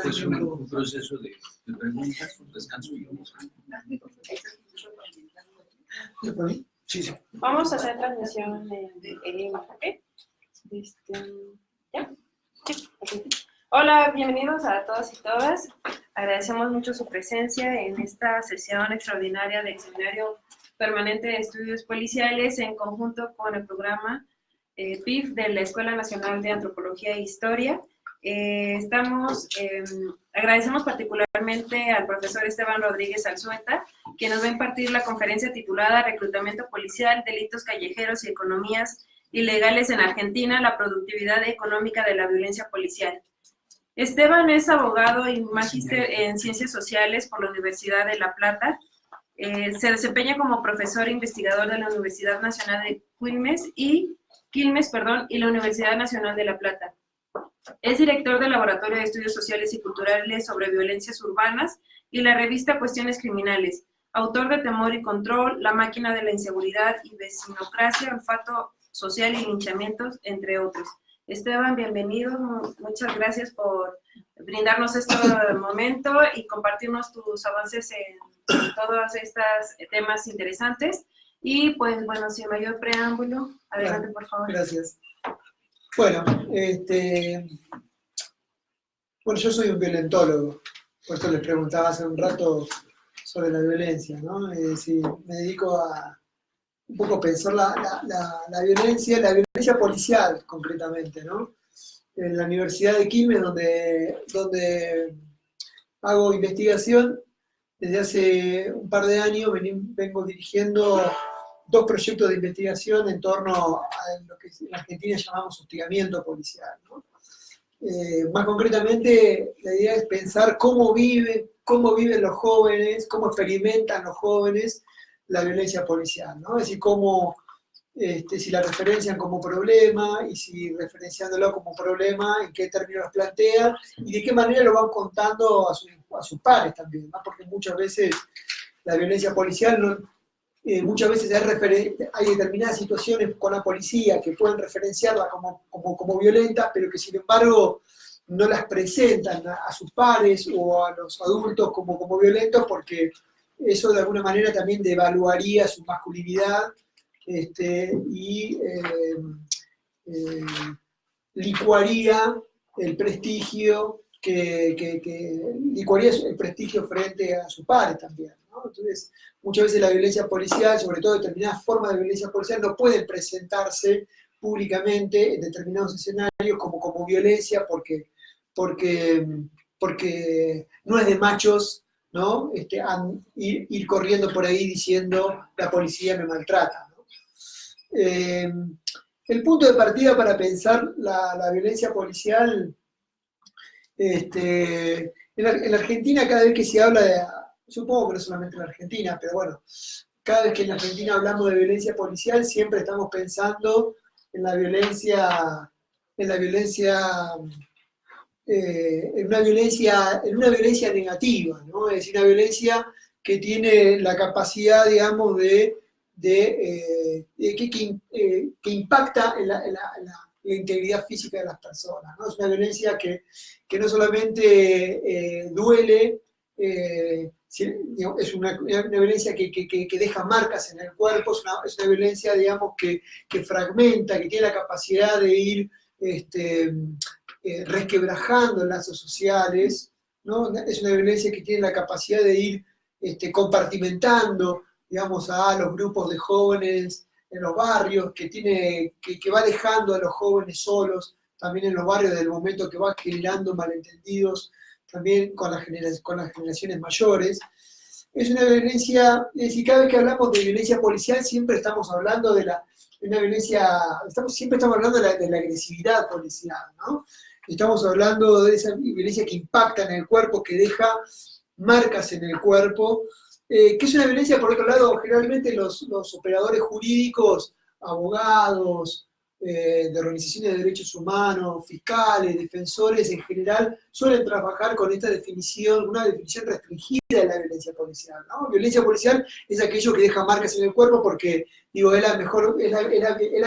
Después un proceso de preguntas, un descanso y vamos a... Sí, sí. Vamos a hacer transmisión en imagen, ¿ok? ¿Ya? Sí, ok. Hola, bienvenidos a todos y todas. Agradecemos mucho su presencia en esta sesión extraordinaria del Seminario Permanente de Estudios Policiales en conjunto con el programa PIF de la Escuela Nacional de Antropología e Historia. Agradecemos particularmente al profesor Esteban Rodríguez Alzueta, quien nos va a impartir la conferencia titulada Reclutamiento Policial, Delitos Callejeros y Economías Ilegales en Argentina, la productividad económica de la violencia policial. Esteban es abogado y magíster en Ciencias Sociales por la Universidad de La Plata. Se desempeña como profesor e investigador de la Universidad Nacional de Quilmes y la Universidad Nacional de La Plata. Es director del Laboratorio de Estudios Sociales y Culturales sobre Violencias Urbanas y la revista Cuestiones Criminales. Autor de Temor y Control, La Máquina de la Inseguridad y Vecinocracia, Olfato Social y Linchamientos, entre otros. Esteban, bienvenido. Muchas gracias por brindarnos este momento y compartirnos tus avances en todos estos temas interesantes. Y pues bueno, sin mayor preámbulo, adelante por favor. Gracias. Bueno, yo soy un violentólogo, por eso les preguntaba hace un rato sobre la violencia, ¿no? Es decir, me dedico a un poco pensar la violencia policial concretamente, ¿no? En la Universidad de Quilmes, donde hago investigación, desde hace un par de años vengo dirigiendo 2 proyectos de investigación en torno a lo que en Argentina llamamos hostigamiento policial, ¿no? Más concretamente, la idea es pensar cómo viven los jóvenes, cómo experimentan los jóvenes la violencia policial, ¿no? Es decir, si la referencian como problema y si referenciándolo como problema, en qué términos plantean y de qué manera lo van contando a sus pares también, ¿no? Porque muchas veces la violencia policial muchas veces hay determinadas situaciones con la policía que pueden referenciarla como violentas, pero que sin embargo no las presentan a sus pares o a los adultos como violentos, porque eso de alguna manera también devaluaría su masculinidad y licuaría el prestigio licuaría el prestigio frente a sus pares también, ¿no? Entonces, muchas veces la violencia policial, sobre todo determinadas formas de violencia policial, no pueden presentarse públicamente en determinados escenarios como violencia porque no es de machos, ¿no? Ir corriendo por ahí diciendo la policía me maltrata, ¿no? El punto de partida para pensar la violencia policial, en la Argentina, cada vez que se habla de, supongo que no solamente en la Argentina, pero bueno, cada vez que en la Argentina hablamos de violencia policial, siempre estamos pensando en una violencia negativa, ¿no? Es decir, una violencia que tiene la capacidad, digamos, que impacta en la integridad física de las personas, ¿no? Es una violencia que no solamente duele, es una violencia que deja marcas en el cuerpo, es una violencia, digamos, que fragmenta, que tiene la capacidad de ir resquebrajando lazos sociales, ¿no? Es una violencia que tiene la capacidad de ir compartimentando, digamos, a los grupos de jóvenes en los barrios, que va dejando a los jóvenes solos, también en los barrios, desde el momento que va generando malentendidos, también con las generaciones mayores. Es una violencia, es decir, cada vez que hablamos de violencia policial, siempre estamos hablando de una violencia, siempre estamos hablando de la agresividad policial, ¿no? Estamos hablando de esa violencia que impacta en el cuerpo, que deja marcas en el cuerpo, que es una violencia, por otro lado, generalmente los operadores jurídicos, abogados, de organizaciones de derechos humanos, fiscales, defensores en general, suelen trabajar con esta definición, una definición restringida de la violencia policial, ¿no? Violencia policial es aquello que deja marcas en el cuerpo porque, digo, es la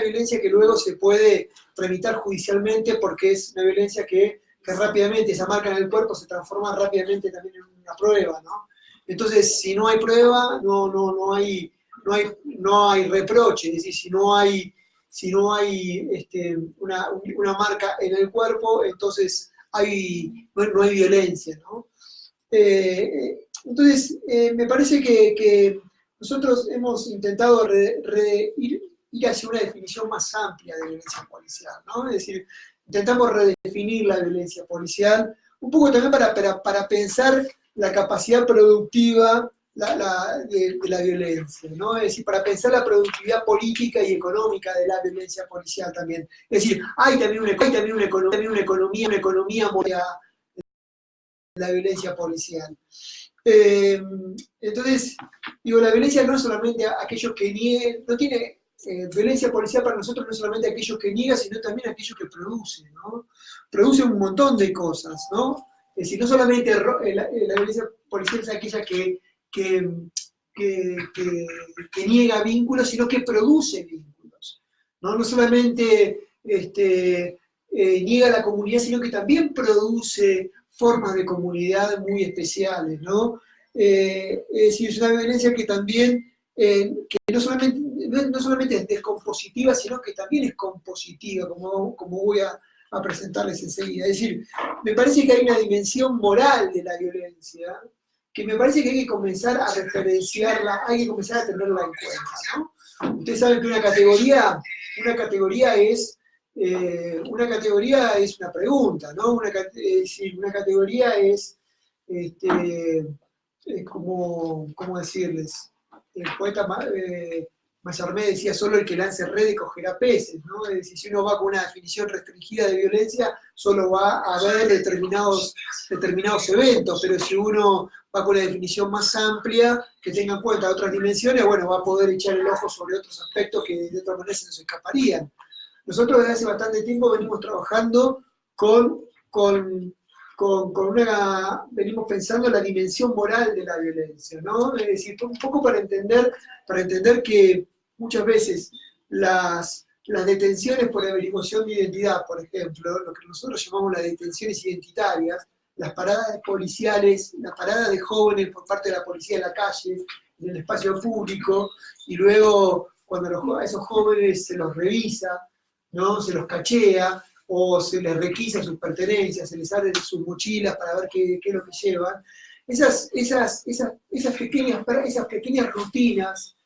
violencia que luego se puede tramitar judicialmente porque es una violencia que que rápidamente esa marca en el cuerpo se transforma rápidamente también en una prueba, ¿no? Entonces, si no hay prueba, no hay reproche, es decir, si no hay una marca en el cuerpo, entonces no hay violencia, ¿no? Entonces, me parece que nosotros hemos intentado ir hacia una definición más amplia de violencia policial, ¿no? Es decir, intentamos redefinir la violencia policial, un poco también para pensar la capacidad productiva de la violencia, ¿no? Es decir, para pensar la productividad política y económica de la violencia policial también. Es decir, hay también una economía de la violencia policial. Entonces, digo, la violencia no es solamente aquellos que niegan, no tiene violencia policial para nosotros no es solamente aquellos que niegan, sino también aquellos que producen, ¿no? Producen un montón de cosas, ¿no? Es decir, no solamente la violencia policial es aquella que niega vínculos, sino que produce vínculos, ¿no? No solamente niega la comunidad, sino que también produce formas de comunidad muy especiales, ¿no? Es decir, es una violencia que también, que no solamente es descompositiva, sino que también es compositiva, como voy a presentarles enseguida. Es decir, me parece que hay una dimensión moral de la violencia, que me parece que hay que comenzar a referenciarla, hay que comenzar a tenerla en cuenta, ¿no? Ustedes saben que una categoría es una pregunta, ¿no? Una categoría es ¿cómo decirles? El poeta Mallarmé decía, solo el que lance redes cogerá peces, ¿no? Es decir, si uno va con una definición restringida de violencia, solo va a ver determinados eventos, pero si uno va con una definición más amplia, que tenga en cuenta otras dimensiones, bueno, va a poder echar el ojo sobre otros aspectos que de otra manera se nos escaparían. Nosotros desde hace bastante tiempo venimos trabajando venimos pensando en la dimensión moral de la violencia, ¿no? Es decir, un poco para entender que muchas veces las detenciones por averiguación de identidad, por ejemplo, lo que nosotros llamamos las detenciones identitarias, las paradas policiales, las paradas de jóvenes por parte de la policía en la calle, en el espacio público, y luego cuando a esos jóvenes se los revisa, ¿no? Se los cachea, o se les requisa sus pertenencias, se les abre sus mochilas para ver qué es lo que llevan. Esas pequeñas rutinas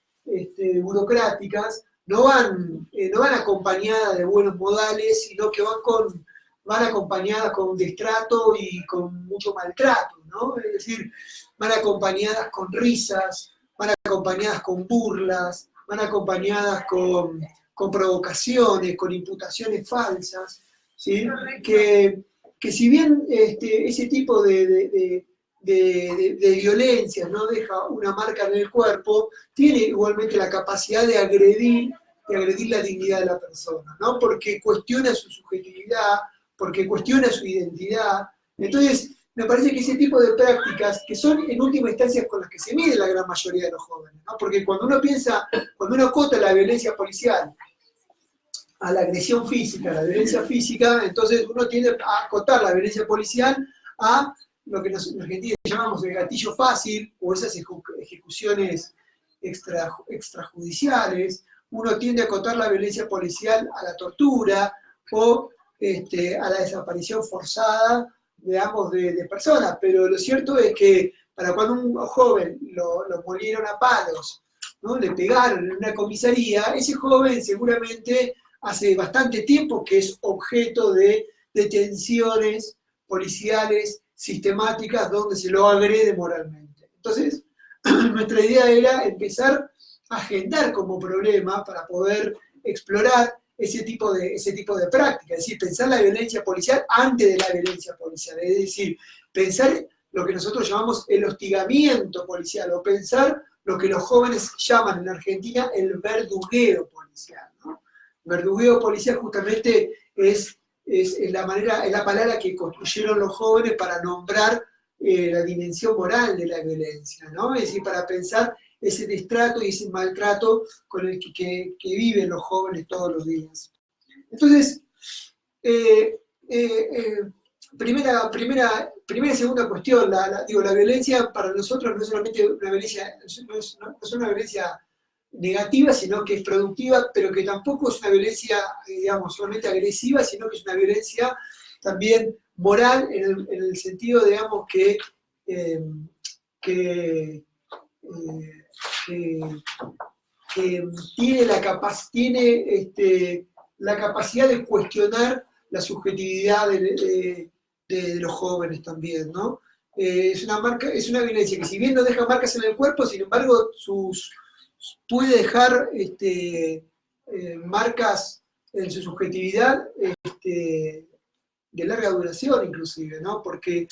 burocráticas no van acompañadas de buenos modales, sino que van acompañadas con destrato y con mucho maltrato, ¿no? Es decir, van acompañadas con risas, van acompañadas con burlas, van acompañadas con provocaciones, con imputaciones falsas, ¿sí? Que si bien ese tipo de violencia no deja una marca en el cuerpo, tiene igualmente la capacidad de agredir la dignidad de la persona, ¿no? Porque cuestiona su subjetividad, porque cuestiona su identidad. Entonces, me parece que ese tipo de prácticas, que son en última instancia con las que se mide la gran mayoría de los jóvenes, ¿no? Porque cuando uno acota la violencia policial a la agresión física, a la violencia física, entonces uno tiende a acotar la violencia policial a lo que en Argentina llamamos el gatillo fácil, o esas ejecuciones extrajudiciales. Uno tiende a acotar la violencia policial a la tortura o a la desaparición forzada, digamos, de personas. Pero lo cierto es que para cuando un joven lo molieron a palos, ¿no? Le pegaron en una comisaría, ese joven seguramente hace bastante tiempo que es objeto de detenciones policiales sistemáticas donde se lo agrede moralmente. Entonces, nuestra idea era empezar a agendar como problema para poder explorar ese tipo de práctica, es decir, pensar la violencia policial antes de la violencia policial, es decir, pensar lo que nosotros llamamos el hostigamiento policial, o pensar lo que los jóvenes llaman en Argentina el verdugueo policial, ¿no? Verdugueo policial justamente es la palabra que construyeron los jóvenes para nombrar la dimensión moral de la violencia, ¿no? Es decir, para pensar ese destrato y ese maltrato con el que viven los jóvenes todos los días. Entonces, primera y segunda cuestión, digo, la violencia para nosotros no es solamente una violencia, no es una violencia negativa, sino que es productiva, pero que tampoco es una violencia, digamos, solamente agresiva, sino que es una violencia también moral en el sentido, digamos, que tiene la capacidad de cuestionar la subjetividad de los jóvenes también, ¿no? Es una violencia que si bien no deja marcas en el cuerpo, sin embargo, puede dejar marcas en su subjetividad de larga duración inclusive, ¿no? Porque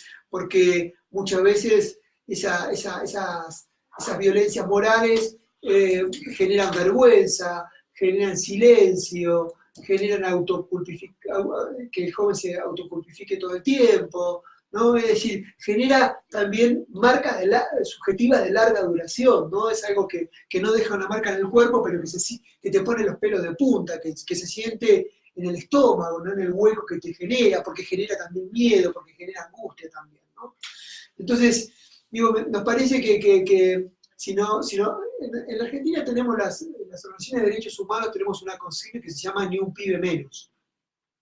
muchas veces esas violencias morales generan vergüenza, generan silencio, generan que el joven se autoculpifique todo el tiempo, ¿no? Es decir, genera también marcas subjetivas de larga duración, ¿no? Es algo que no deja una marca en el cuerpo, pero que te pone los pelos de punta, que se siente en el estómago, ¿no? En el hueco que te genera, porque genera también miedo, porque genera angustia también, ¿no? Entonces, digo, nos parece que si no, en la Argentina tenemos las organizaciones de derechos humanos, tenemos una consigna que se llama Ni un pibe menos,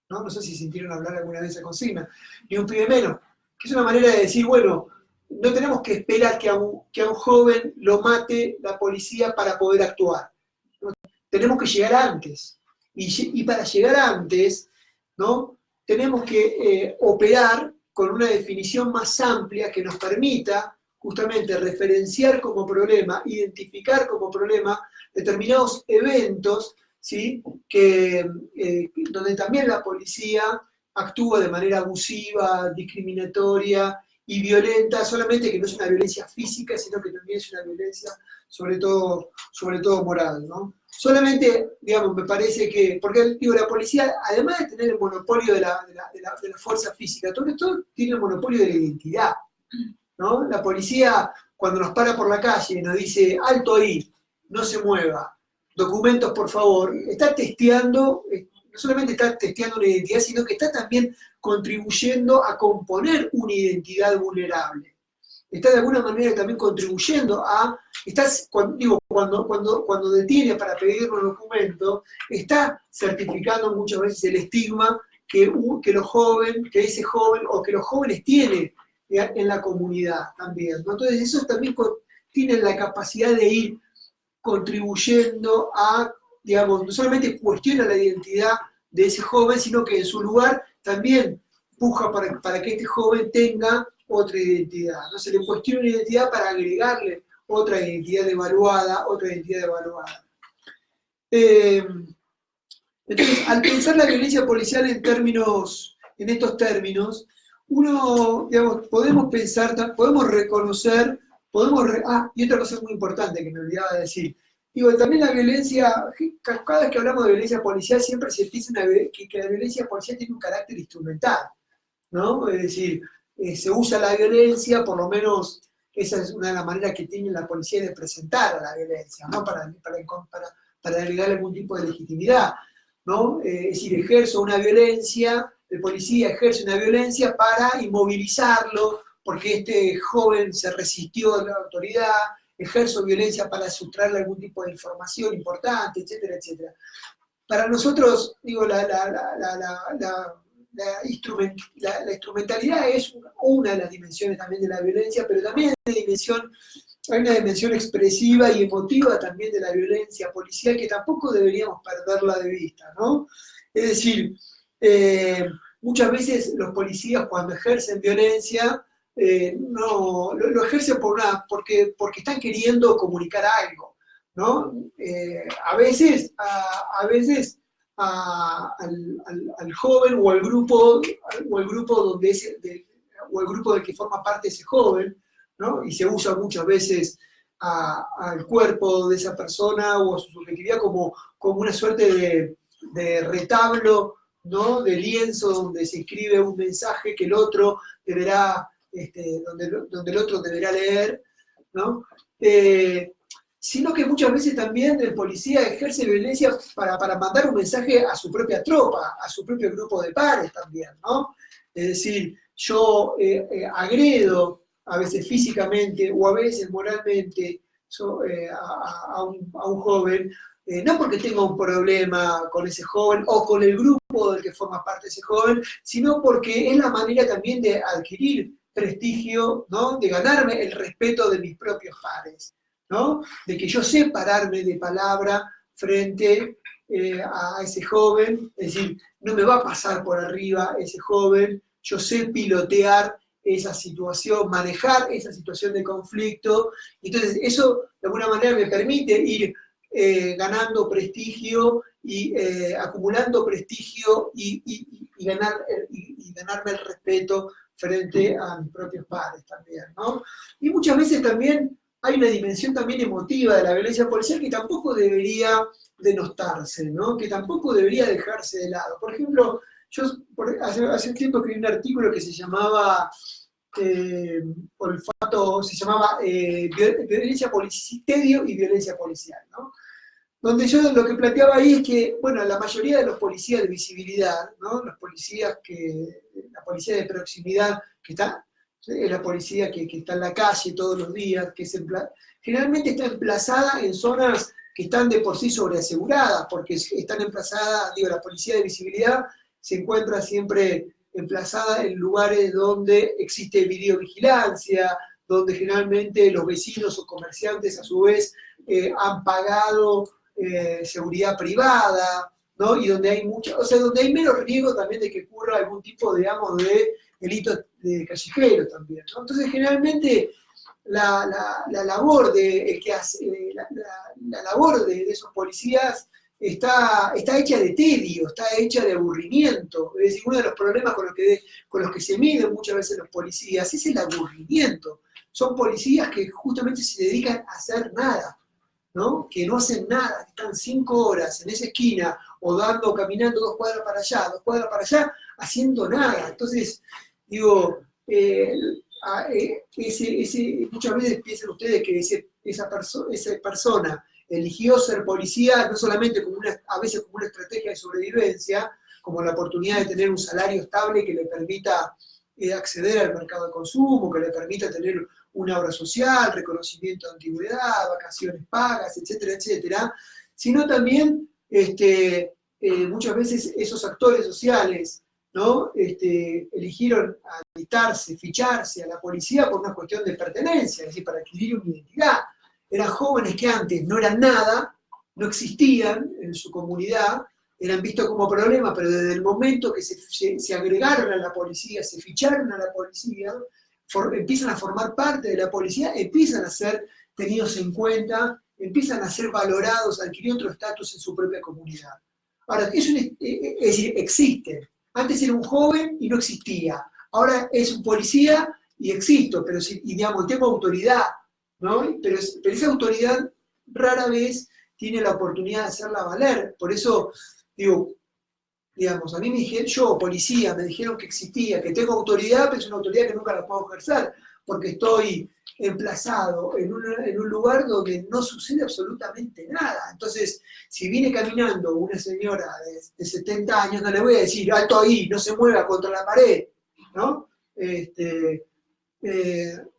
¿no? No sé si sintieron hablar alguna vez de esa consigna, Ni un pibe menos, que es una manera de decir, bueno, no tenemos que esperar que a un joven lo mate la policía para poder actuar, ¿no? Tenemos que llegar antes, y para llegar antes, ¿no? Tenemos que operar con una definición más amplia que nos permita justamente referenciar como problema, identificar como problema determinados eventos, ¿sí? Donde también la policía actúa de manera abusiva, discriminatoria y violenta, solamente que no es una violencia física, sino que también es una violencia sobre todo moral, ¿no? Solamente, digamos, me parece que, porque digo, la policía, además de tener el monopolio de la fuerza física, sobre todo tiene el monopolio de la identidad, ¿no? La policía, cuando nos para por la calle y nos dice, alto ahí, no se mueva, documentos por favor, está testeando, no solamente está testeando una identidad, sino que está también contribuyendo a componer una identidad vulnerable. Está de alguna manera también contribuyendo cuando detiene para pedir un documento, está certificando muchas veces el estigma que los jóvenes tienen en la comunidad también, ¿no? Entonces eso también tiene la capacidad de ir contribuyendo a, digamos, no solamente cuestiona la identidad de ese joven, sino que en su lugar también puja para que este joven tenga otra identidad, ¿no? Se le cuestiona una identidad para agregarle otra identidad evaluada. Entonces, al pensar la violencia policial en estos términos, uno, digamos, podemos reconocer, y otra cosa muy importante que me olvidaba de decir, digo, también la violencia, cada vez que hablamos de violencia policial siempre se piensa que la violencia policial tiene un carácter instrumental, ¿no? Es decir, se usa la violencia, por lo menos esa es una de las maneras que tiene la policía de presentar a la violencia, ¿no? Para agregar algún tipo de legitimidad, ¿no? Es decir, el policía ejerce una violencia para inmovilizarlo, porque este joven se resistió a la autoridad, ejerce violencia para sustraerle algún tipo de información importante, etcétera, etcétera. Para nosotros, digo, la instrumentalidad es una de las dimensiones también de la violencia, pero también hay una dimensión expresiva y emotiva también de la violencia policial que tampoco deberíamos perderla de vista, ¿no? Es decir, muchas veces los policías cuando ejercen violencia no lo ejercen porque están queriendo comunicar algo, ¿no? A veces al joven o al grupo del que forma parte ese joven, ¿no? Y se usa muchas veces al cuerpo de esa persona o a su subjetividad como una suerte de retablo, ¿no? De lienzo donde se escribe un mensaje que el otro deberá, donde el otro deberá leer, ¿no? Sino que muchas veces también el policía ejerce violencia para mandar un mensaje a su propia tropa, a su propio grupo de pares también, ¿no? Es decir, yo agredo, a veces físicamente o a veces moralmente, a un joven, no porque tenga un problema con ese joven o con el grupo del que forma parte ese joven, sino porque es la manera también de adquirir prestigio, ¿no? De ganarme el respeto de mis propios pares, ¿no? De que yo sé pararme de palabra frente a ese joven, es decir, no me va a pasar por arriba ese joven, yo sé pilotear esa situación, manejar esa situación de conflicto, entonces eso de alguna manera me permite ir ganando prestigio y acumulando prestigio y ganarme el respeto frente a mis propios padres también, ¿no? Y muchas veces también hay una dimensión también emotiva de la violencia policial que tampoco debería denostarse, ¿no? Que tampoco debería dejarse de lado. Por ejemplo, yo hace un tiempo escribí un artículo que se llamaba olfato, se llamaba violencia tedio y violencia policial, ¿no? Donde yo lo que planteaba ahí es que, bueno, la mayoría de los policías de visibilidad, ¿no? Los policías la policía de proximidad que está, es la policía que está en la calle todos los días, que generalmente está emplazada en zonas que están de por sí sobreaseguradas, porque están emplazadas, digo, la policía de visibilidad se encuentra siempre emplazada en lugares donde existe videovigilancia, donde generalmente los vecinos o comerciantes a su vez han pagado seguridad privada, ¿no? Y donde hay donde hay menos riesgo también de que ocurra algún tipo, digamos, de delito de callejero también, ¿no? Entonces generalmente la labor de la labor de esos policías está hecha de tedio, está hecha de aburrimiento. Es decir, uno de los problemas con los que se miden muchas veces los policías es el aburrimiento. Son policías que justamente se dedican a hacer nada, ¿no? Que no hacen nada, que están 5 horas en esa esquina o caminando 2 cuadras para allá, 2 cuadras para allá, haciendo nada. Entonces, digo, muchas veces piensan ustedes que esa persona eligió ser policía no solamente a veces como una estrategia de sobrevivencia, como la oportunidad de tener un salario estable que le permita acceder al mercado de consumo, que le permita tener una obra social, reconocimiento de antigüedad, vacaciones pagas, etcétera, etcétera, sino también muchas veces esos actores sociales, ¿no? Eligieron alistarse, ficharse a la policía por una cuestión de pertenencia, es decir, para adquirir una identidad. Eran jóvenes que antes no eran nada, no existían en su comunidad, eran vistos como problema, pero desde el momento que se agregaron a la policía, se ficharon a la policía, empiezan a formar parte de la policía, empiezan a ser tenidos en cuenta, empiezan a ser valorados, a adquirir otro estatus en su propia comunidad. Ahora, es decir, existen. Antes era un joven y no existía. Ahora es un policía y existo, pero digamos, tengo autoridad, ¿no? Pero esa autoridad rara vez tiene la oportunidad de hacerla valer. Por eso, digo, digamos, a mí me dijeron, yo, policía, me dijeron que existía, que tengo autoridad, pero es una autoridad que nunca la puedo ejercer, porque estoy emplazado en un lugar donde no sucede absolutamente nada. Entonces, si viene caminando una señora de 70 años, no le voy a decir, alto ahí, no se mueva contra la pared, ¿no?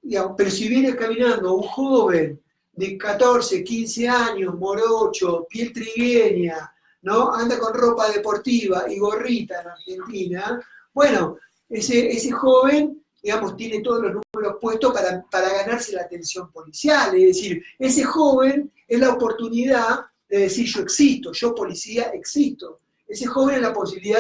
Digamos, pero si viene caminando un joven de 14, 15 años, morocho, piel trigueña, ¿no? Anda con ropa deportiva y gorrita en Argentina, bueno, ese joven, digamos, tiene todos los números puestos para ganarse la atención policial. Es decir, ese joven es la oportunidad de decir yo existo, yo policía existo. Ese joven es la posibilidad